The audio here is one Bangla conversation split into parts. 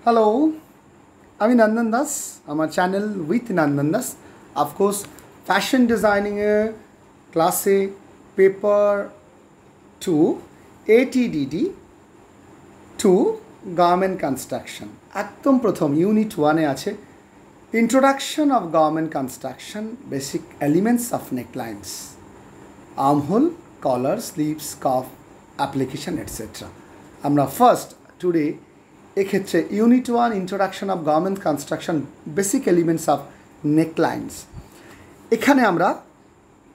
হ্যালো, আমি নন্দন দাস। আমার channel with Nandan Das. Of course fashion ডিজাইনিংয়ে ক্লাসে পেপার 2 ATDD 2 গার্মেন্ট কনস্ট্রাকশন একদম প্রথম ইউনিট 1-এ আছে introduction of garment construction, basic elements of necklines, armhole, collar, sleeves, cuff, application etcetera. আমরা ফার্স্ট টুডে এক্ষেত্রে unit 1 introduction of garment construction, basic elements of necklines. এখানে আমরা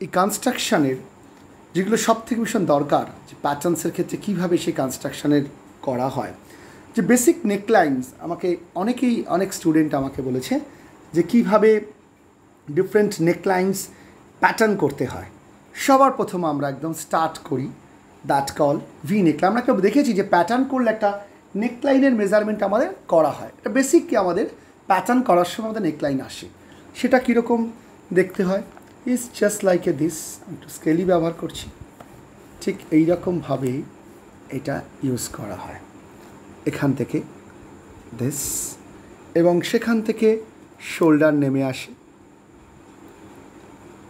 এই কনস্ট্রাকশানের যেগুলো সব থেকে ভীষণ দরকার, যে প্যাটার্নসের ক্ষেত্রে কীভাবে সেই কনস্ট্রাকশানের করা হয়, যে বেসিক নেকলাইন্স। আমাকে অনেক স্টুডেন্ট আমাকে বলেছে যে কীভাবে ডিফারেন্ট নেকলাইন্স প্যাটার্ন করতে হয়। সবার প্রথম আমরা একদম স্টার্ট করি দ্যাট কল ভি নেকলাইন। আমরা কেউ দেখেছি যে প্যাটার্ন করলে একটা নেকলাইনের মেজারমেন্ট আমাদের করা হয়। এটা বেসিক কি আমাদের প্যাটার্ন করার সময় আমাদের নেকলাইন আসে, সেটা কীরকম দেখতে হয়। Is just like A this. আমি একটু স্কেলই ব্যবহার করছি। ঠিক এইরকমভাবে এটা ইউজ করা হয়। এখান থেকে দিস, এবং সেখান থেকে শোল্ডার নেমে আসে।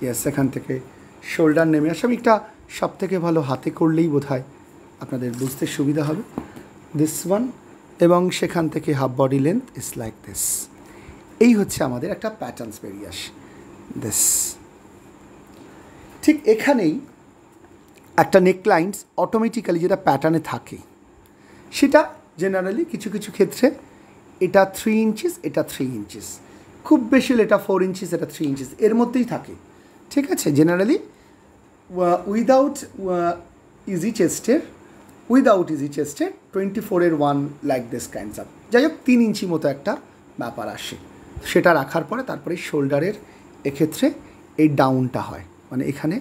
ইয়েস, এখান থেকে শোল্ডার নেমে আসে। আমি একটা সব থেকে ভালো হাতে করলেই বোধ হয় আপনাদের বুঝতে সুবিধা হবে। দিস ওয়ান, এবং সেখান থেকে half body length is like this. এই হচ্ছে আমাদের একটা প্যাটার্নস বেরিয়ে আসে। দিস ঠিক এখানেই একটা নেকলাইন্স অটোমেটিক্যালি যেটা প্যাটার্নে থাকে, সেটা জেনারেলি কিছু কিছু ক্ষেত্রে এটা 3 ইঞ্চিস, এটা 3 ইঞ্চিস, খুব বেশি হলে এটা 4 ইঞ্চিস, এটা 3 ইঞ্চিস, এর মধ্যেই থাকে। ঠিক আছে, জেনারেলি উইদাউট ইজি চেস্টের 24-এর 1 লাইক দিস কাইন্ডস অফ, যাই হোক 3 ইঞ্চি মতো একটা ব্যাপার আসে। সেটা রাখার পরে তারপরে শোল্ডারের এক্ষেত্রে এই ডাউনটা হয়, মানে এখানে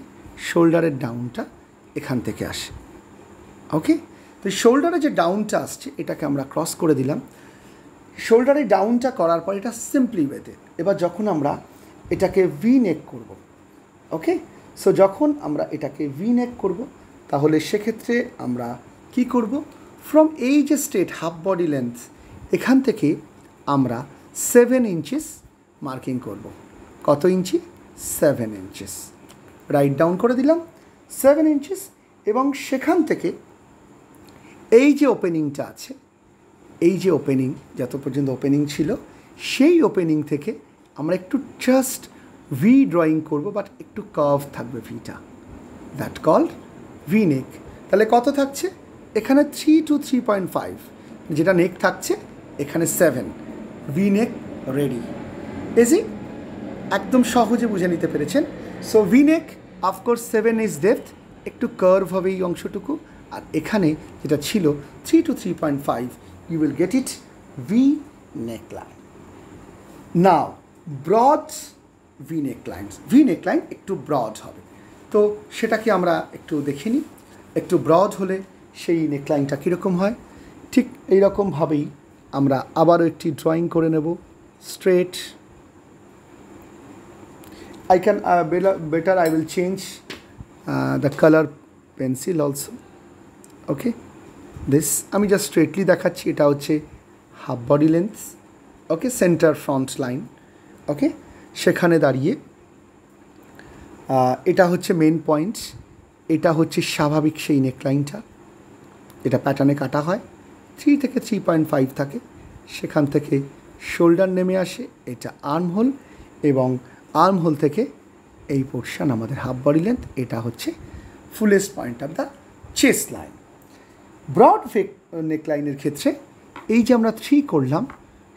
শোল্ডারের ডাউনটা এখান থেকে আসে। ওকে, তো শোল্ডারে যে ডাউনটা আসছে এটাকে আমরা ক্রস করে দিলাম। শোল্ডারে ডাউনটা করার পর এটা সিম্পলি ওয়েতে এবার যখন আমরা এটাকে ভি নেক করব, ওকে, সো যখন আমরা এটাকে ভি নেক করব তাহলে সেক্ষেত্রে আমরা কি করব, ফ্রম এই যে স্ট্রেট হাফ বডি লেন্থ এখান থেকে আমরা 7 ইঞ্চিস মার্কিং করব। কত ইঞ্চি? 7 ইঞ্চিস। রাইট ডাউন করে দিলাম 7 ইঞ্চিস, এবং সেখান থেকে এই যে ওপেনিংটা আছে, এই যে ওপেনিং, যত পর্যন্ত ওপেনিং ছিল সেই ওপেনিং থেকে আমরা একটু জাস্ট ভি ড্রয়িং করব, বাট একটু কার্ভ থাকবে ভিটা, দ্যাট কল্ড ভি নেক। তাহলে কত থাকছে এখানে? 3 to 3.5, যেটা নেক থাকছে এখানে 7। ভি নেক রেডি। ইজি, একদম সহজে বুঝে নিতে পেরেছেন। So V neck of course 7 is depth, একটু কার্ভ হবে এই অংশটুকু, আর এখানে যেটা ছিল 3 to 3.5, you will get it V neckline. Now broad V necklines, V neckline একটু ব্রড হবে, তো সেটাকে আমরা একটু দেখে নিই। একটু ব্রড হলে সেই নেকলাইনটা কীরকম হয়, ঠিক এইরকমভাবেই আমরা আবারও একটি ড্রয়িং করে নেব straight. I can better I will change the color pencil also. Okay, this আমি জাস্ট স্ট্রেটলি দেখাচ্ছি। এটা হচ্ছে হাফ বডি লেন্থ, ওকে, সেন্টার ফ্রন্ট লাইন, ওকে, সেখানে দাঁড়িয়ে এটা হচ্ছে মেন পয়েন্ট। এটা হচ্ছে স্বাভাবিক সেই নেকলাইনটা, এটা প্যাটার্নে কাটা হয়, 3 থেকে 3.5 থাকে। সেখান থেকে শোল্ডার নেমে আসে, এটা আর্ম হোল, এবং আর্ম হোল থেকে এই পোর্শন আমাদের হাফ বডি লেন্থ, এটা হচ্ছে fullest point of the chest line. Broad নেকলাইনের ক্ষেত্রে এই যে আমরা 3 করলাম,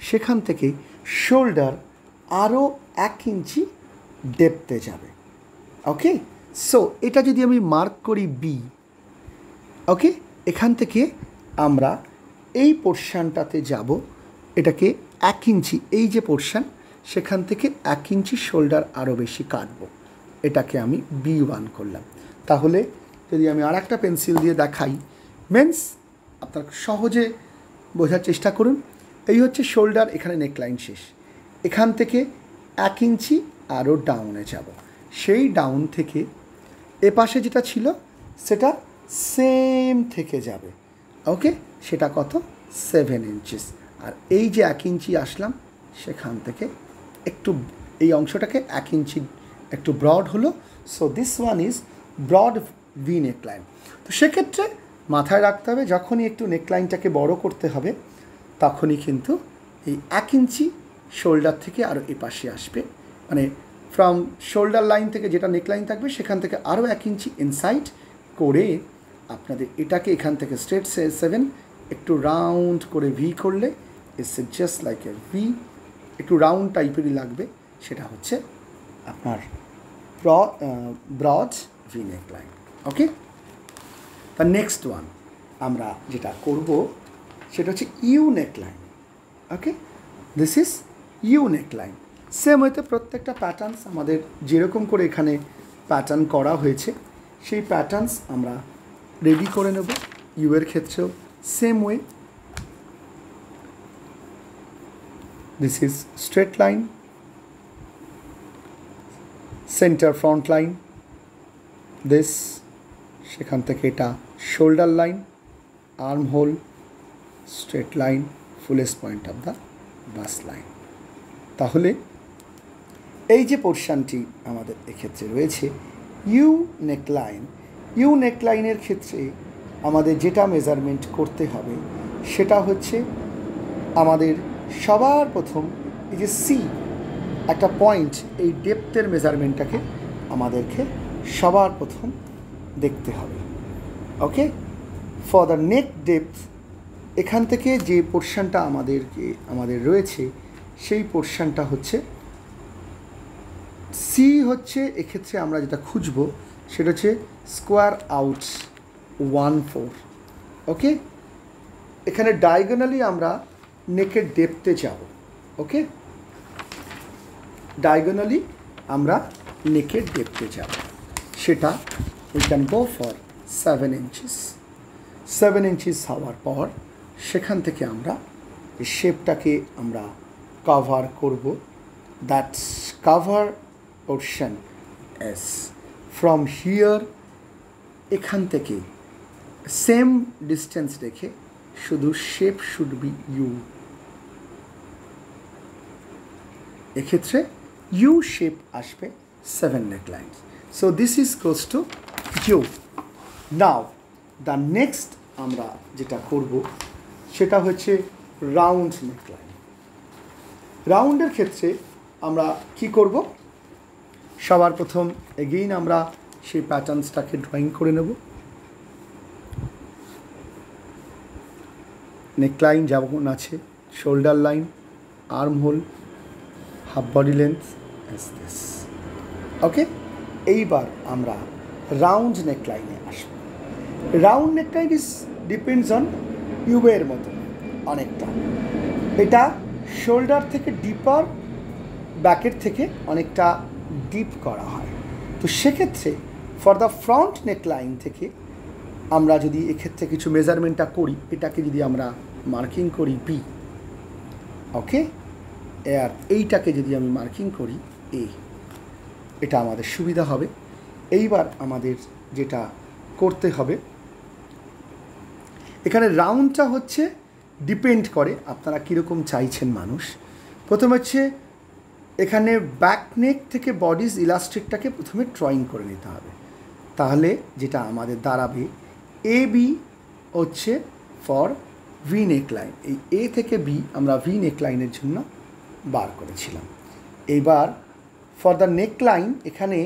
সেখান থেকে শোল্ডার আরও 1 ইঞ্চি ডেপথে যাবে। ওকে, সো এটা যদি আমি মার্ক করি বি, ওকে, এখান থেকে আমরা এই পোর্শানটাতে যাব, এটাকে 1 ইঞ্চি, এই যে পোর্শান সেখান থেকে 1 ইঞ্চি শোল্ডার আরও বেশি কাটবো, এটাকে আমি B1 করলাম। তাহলে যদি আমি আর একটা পেন্সিল দিয়ে দেখাই, মেন্স আপনার সহজে বোঝার চেষ্টা করুন। এই হচ্ছে শোল্ডার, এখানে নেকলাইন শেষ, এখান থেকে 1 ইঞ্চি আরও ডাউনে যাব, সেই ডাউন থেকে এপাশে যেটা ছিল সেটা সেম থেকে যাবে। ওকে, সেটা কত? 7 ইঞ্চিস। আর এই যে 1 ইঞ্চি আসলাম সেখান থেকে একটু এই অংশটাকে 1 ইঞ্চি একটু ব্রড হলো। So this one is broad V neckline. তো সেক্ষেত্রে মাথায় রাখতে হবে যখনই একটু নেকলাইনটাকে বড় করতে হবে তখনই কিন্তু এই 1 ইঞ্চি শোল্ডার থেকে আরও এপাশে আসবে, মানে ফ্রম শোল্ডার লাইন থেকে যেটা নেকলাইন থাকবে সেখান থেকে আরও 1 ইঞ্চি ইনসাইড করে আপনাদের এটাকে এখান থেকে স্ট্রেট 7 একটু রাউন্ড করে ভি করলে it's just like a V, একটু রাউন্ড টাইপেরই লাগবে। সেটা হচ্ছে আপনার broad V neckline. Okay, the next one আমরা যেটা করব সেটা হচ্ছে U neckline. Okay, this is U neckline. Same হয়তো প্রত্যেকটা প্যাটার্নস আমাদের যেরকম করে এখানে প্যাটার্ন করা হয়েছে সেই প্যাটার্নস আমরা রেডি করে নেব। ইউ এর ক্ষেত্রেও same way, this is straight line, centre front line, this সেখান থেকে এটা shoulder line, arm whole, straight line, fullest point of the bus line. তাহলে এই যে পোর্শনটি আমাদের এক্ষেত্রে রয়েছে ইউ নেকলাইন, ইউ নেকলাইনের ক্ষেত্রে আমাদের যেটা মেজারমেন্ট করতে হবে সেটা হচ্ছে আমাদের সবার প্রথম এই যে সি একটা পয়েন্ট, এই ডেপথের মেজারমেন্টটাকে আমাদেরকে সবার প্রথম দেখতে হবে। ওকে, ফর দ্য নেক ডেপথ এখান থেকে যে পোর্শনটা আমাদের রয়েছে সেই পোর্শনটা হচ্ছে সি, হচ্ছে এক্ষেত্রে আমরা যেটা খুঁজব সেটা হচ্ছে স্কোয়ার আউট 1/4। ওকে, এখানে ডায়াগোনালি আমরা নেকের ডেপথে যাব। ওকে, ডায়াগোনালি আমরা নেকের ডেপথে যাব, সেটা we can go for 7 inches. 7 inches হওয়ার পর সেখান থেকে আমরা এই শেপটাকে আমরা কভার করব। That cover portion as from here, এখান থেকে সেম ডিস্টেন্স রেখে শুধু শেপ শুড বি ইউ। এক্ষেত্রে ইউ শেপ আসবে 7 neckline. So this is close to U. Now the next আমরা যেটা করব সেটা হচ্ছে রাউন্ড নেকলাইন। রাউন্ডের ক্ষেত্রে আমরা কি করব, সবার প্রথম এগেইন আমরা সেই প্যাটার্নসটাকে ড্রয়িং করে নেব। নেকলাইন যেমন আছে, shoulder line, armhole, half body length as this. Okay, এইবার আমরা রাউন্ড নেকলাইনে আসব। Round neckline is depends on ইউবের মতো অনেকটা, এটা শোল্ডার থেকে ডিপার, ব্যাকের থেকে অনেকটা ডিপ করা হয়। তো সেক্ষেত্রে ফর দ্য ফ্রন্ট নেকলাইন থেকে আমরা যদি এক্ষেত্রে কিছু মেজারমেন্টটা করি, এটাকে যদি আমরা মার্কিং করি বি, ওকে, আর এইটাকে যদি আমি মার্কিং করি এ, এটা আমাদের সুবিধা হবে। এইবার আমাদের যেটা করতে হবে, এখানে রাউন্ডটা হচ্ছে ডিপেন্ড করে আপনারা কীরকম চাইছেন মানুষ। প্রথম হচ্ছে এখানে ব্যাক নেক থেকে বডিজ ইলাস্টিকটাকে প্রথমে ড্রয়িং করে নিতে হবে। তাহলে যেটা আমাদের দাঁড়াবে এ বি হচ্ছে ফর ভি নেকলাইন। এই এ থেকে বি আমরা ভি নেকলাইনের জন্য বার করেছিলাম। এইবার ফর দ্য নেকলাইন এখানে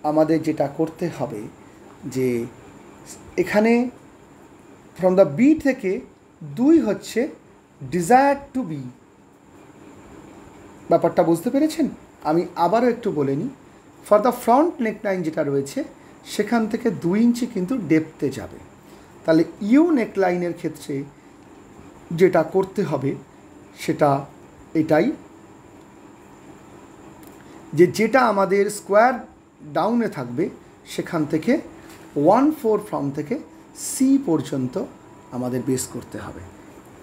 আমাদের যেটা করতে হবে যে এখানে ফ্রম দ্য বি থেকে 2 হচ্ছে ডিজায়ার টু বি। ব্যাপারটা বুঝতে পেরেছেন? আমি আবারও একটু বলে নিই। ফর দ্য ফ্রন্ট নেকলাইন যেটা রয়েছে সেখান থেকে 2 ইঞ্চি কিন্তু ডেপথে যাবে। তাহলে ইউ নেকলাইনের ক্ষেত্রে যেটা করতে হবে সেটা এটাই, যেটা আমাদের স্কোয়ার ডাউনে থাকবে সেখান থেকে 1/4 ফ্রম থেকে সি পর্যন্ত আমাদের বেস করতে হবে।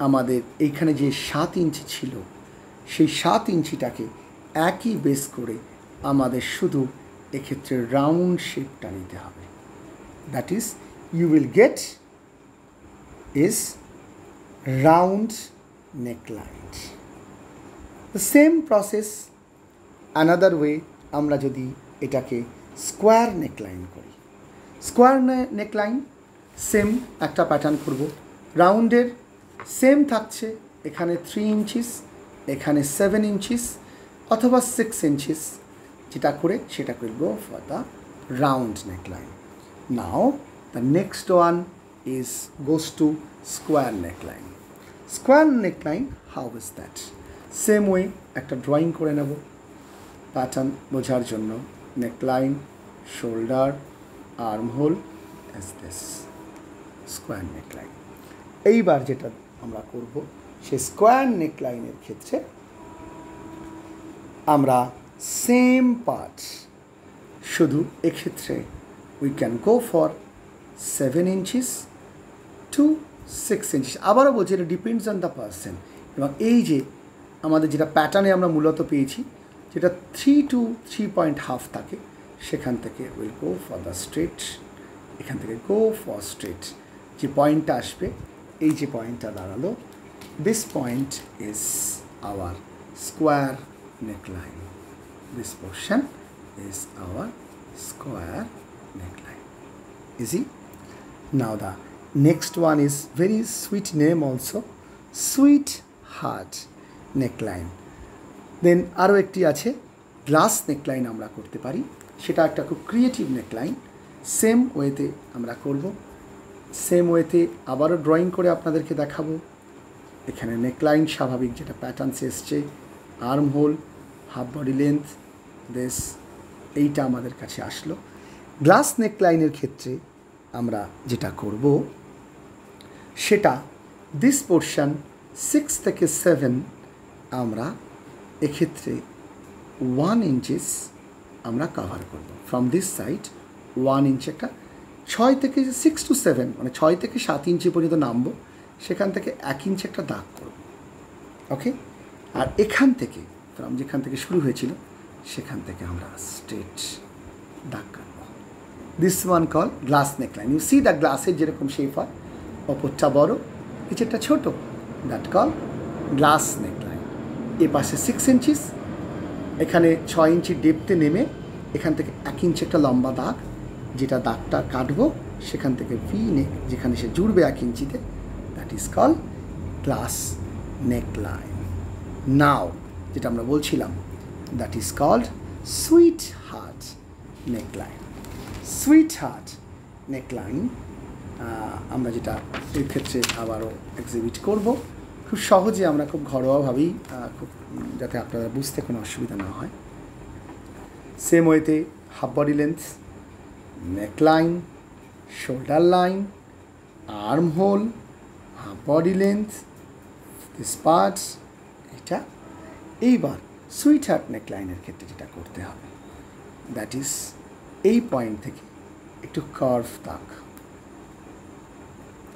আমাদের এইখানে যে 7 ইঞ্চি ছিল সেই 7 ইঞ্চিটাকে একই বেস করে আমাদের শুধু এক্ষেত্রে রাউন্ড শেপটা নিতে হবে। That is you will get is round neckline. The same process another way আমরা যদি এটাকে স্কোয়ার নেকলাইন করি, স্কোয়ার নেকলাইন সেম একটা প্যাটার্ন করব, রাউন্ডের সেম থাকছে, এখানে 3 ইঞ্চিস, এখানে 7 ইঞ্চিস অথবা 6 ইঞ্চিস, যেটা করে সেটা করব for the round neckline. Now the next one is goes to square neckline. Square neckline, how is that? Same way একটা ড্রয়িং করে নেব প্যাটার্ন বোঝার জন্য. Neckline, shoulder, arm whole, as this square neckline. এইবার যেটা আমরা করব সে স্কোয়ার নেকলাইনের ক্ষেত্রে আমরা সেম পার্ট, শুধু এক্ষেত্রে we can go for 7 inches to 6 inches. আবারও বলছি এটা ডিপেন্ডস অন দ্য পার্সন. এবং এই যে আমাদের যেটা প্যাটার্নে আমরা মূলত পেয়েছি, যেটা 3 to 3.5 থাকে, সেখান থেকে will go for the straight. এখান থেকে গো ফর স্ট্রেট. যে পয়েন্টটা আসবে, এই যে পয়েন্টটা দাঁড়ালো, this point is our square neckline. This portion is our square neckline. Easy? Now the next one is very sweet name also, sweetheart neckline. Then আরও একটি আছে গ্লাস নেকলাইন আমরা করতে পারি, সেটা একটা খুব ক্রিয়েটিভ নেকলাইন. সেম ওয়েতে আমরা করব, সেম ওয়েতে আবারও ড্রয়িং করে আপনাদেরকে দেখাবো. এখানে নেকলাইন স্বাভাবিক যেটা প্যাটার্নস এসছে, arm whole, half body length, this, এইটা আমাদের কাছে আসলো. গ্লাস নেকলাইনের ক্ষেত্রে আমরা যেটা করব সেটা দিস পোর্শন 6 থেকে 7 আমরা এক্ষেত্রে 1 ইঞ্চিস আমরা কভার করব. ফ্রম দিস সাইড 1 ইঞ্চ, একটা 6 থেকে 6 to 7 মানে 6 থেকে 7 ইঞ্চি পর্যন্ত নামবো, সেখান থেকে 1 ইঞ্চি একটা দাগ করব. ওকে, আর এখান থেকে ফ্রম যেখান থেকে শুরু হয়েছিল সেখান থেকে আমরা স্ট্রেট দাগ কাটব. This one call glass neckline. You see the গ্লাসের যেরকম শেপ হয়, ওপরটা বড়, নিচেরটা ছোট, দ্যাট কল গ্লাস নেকলাইন. এ পাশে 6 ইঞ্চিস, এখানে 6 ইঞ্চি ডেপথে নেমে এখান থেকে 1 ইঞ্চি একটা লম্বা দাগ, যেটা দাগটা কাটবো সেখান থেকে ভি নেক যেখানে সে জুড়বে 1 ইঞ্চিতে, that is call glass neckline. Now যেটা আমরা বলছিলাম, that is called sweetheart neckline. Sweetheart neckline আমরা যেটা এর ক্ষেত্রে আবারও এক্সিবিট করব খুব সহজে, আমরা খুব ঘরোয়াভাবেই, খুব যাতে আপনারা বুঝতে কোনো অসুবিধা না হয়. সেম ওয়েতে half body length, neckline, shoulder line, armhole, half body length, this parts, এটা. এইবার সুইট হার্ট নেকলাইনের ক্ষেত্রে যেটা করতে হবে, দ্যাট ইজ এই পয়েন্ট থেকে একটু কার্ভ দাগ.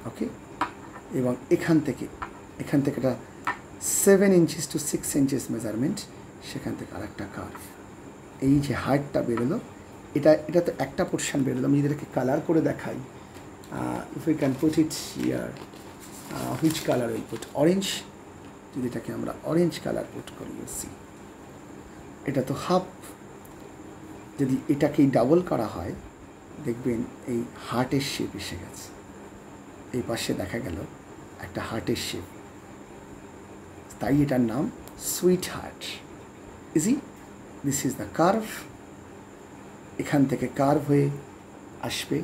ওকে, এবং এখান থেকে একটা 7 ইঞ্চিস টু 6 ইঞ্চিস মেজারমেন্ট, সেখান থেকে আর একটা কার্ভ. এই যে হাইটটা বেরোলো, এটা তো একটা পোর্শন বেরোলো. আমি যদি এটাকে কালার করে দেখাই, if you can put it here, which colour will put? Orange. যদি এটাকে আমরা অরেঞ্জ কালার পুট করি, ইউ সি এটা তো হাফ. যদি এটাকেই ডাবল করা হয়, দেখবেন এই হার্টের শেপ এসে গেছে. এই পাশে দেখা গেল একটা হার্টের শেপ, তাই এটার নাম sweet heart. Easy? This is the curve. এখান থেকে কার্ভ হয়ে আসবে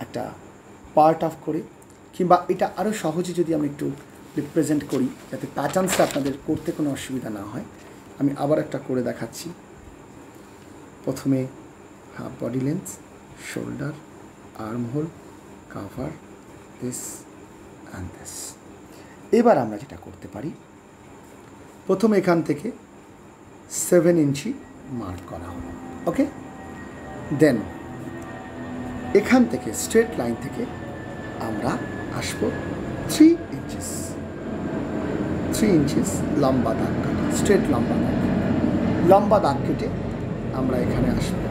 একটা পার্ট অফ করে, কিংবা এটা আরও সহজে যদি আমি একটু রিপ্রেজেন্ট করি যাতে প্যাটার্নসটা আপনাদের করতে কোনো অসুবিধা না হয়, আমি আবার একটা করে দেখাচ্ছি. প্রথমে half body length, shoulder, arm whole, cover, this and this. এবার আমরা যেটা করতে পারি, প্রথমে এখান থেকে 7 ইঞ্চি মার্ক করা হলো. ওকে, দেন এখান থেকে স্ট্রেট লাইন থেকে আমরা আসবো 3 ইঞ্চিস লম্বা দাগ কাটা, স্ট্রেট লম্বা দাগ কেটে আমরা এখানে আসবো.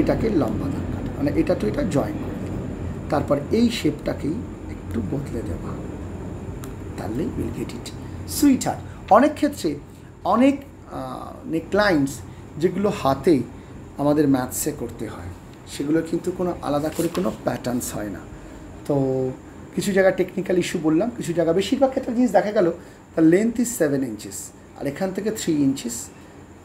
এটাকে লম্বা দাগ কাটা মানে এটা তো এটা জয়েন করে দিলাম. তারপর এই শেপটাকেই একটু বদলে দেওয়া. তাহলেই উইল গেট ইট। সুইটার, অনেক ক্ষেত্রে অনেক নেকলাইন্স যেগুলো হাতে আমাদের ম্যাথসে করতে হয়, সেগুলো কিন্তু কোনো আলাদা করে কোনো প্যাটার্নস হয় না। তো কিছু জায়গায় টেকনিক্যাল ইস্যু বললাম, কিছু জায়গা বেশিরভাগ ক্ষেত্রে জিনিস দেখা গেল তার লেন্থ ইজ 7 ইঞ্চিস, আর এখান থেকে 3 ইঞ্চিস,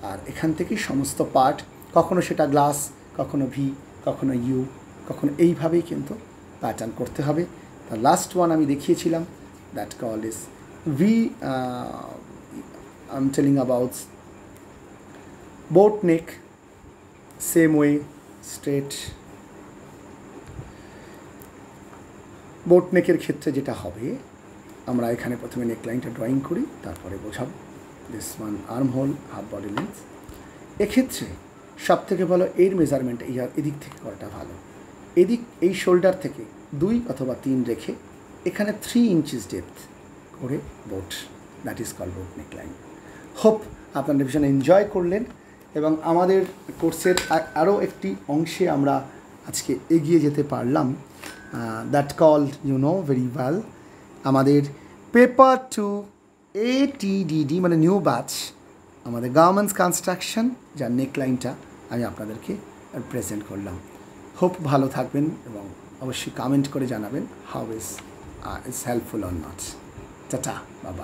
আর এখান থেকেই সমস্ত পার্ট, কখনো সেটা গ্লাস, কখনো ভি, কখনো ইউ, কখনো এইভাবেই কিন্তু প্যাটার্ন করতে হবে। দ্য লাস্ট ওয়ান আমি দেখিয়েছিলাম, that call is V, I am telling about boat neck, same way straight. Boat নেকের ক্ষেত্রে যেটা হবে, আমরা এখানে প্রথমে নেকলাইনটা ড্রয়িং করি, তারপরে বোঝাবো। This one arm whole, half body length. এক্ষেত্রে সব থেকে ভালো এর মেজারমেন্ট এদিক থেকে করাটা ভালো। এদিক এই শোল্ডার থেকে 2 অথবা 3 রেখে এখানে 3 ইঞ্চিস ডেপথ করে boat, that is call boat neckline. Hope আপনারা ভীষণ এনজয় করলেন, এবং আমাদের কোর্সের আরও একটি অংশে আমরা আজকে এগিয়ে যেতে পারলাম। That call you know very well, আমাদের পেপার টু ATDD মানে নিউ ব্যাচ, আমাদের গার্মেন্টস কনস্ট্রাকশন, যার নেকলাইনটা আমি আপনাদেরকে প্রেজেন্ট করলাম। হোপ ভালো থাকবেন, এবং অবশ্যই কমেন্ট করে জানাবেন how is helpful or not. Tata, বাবা।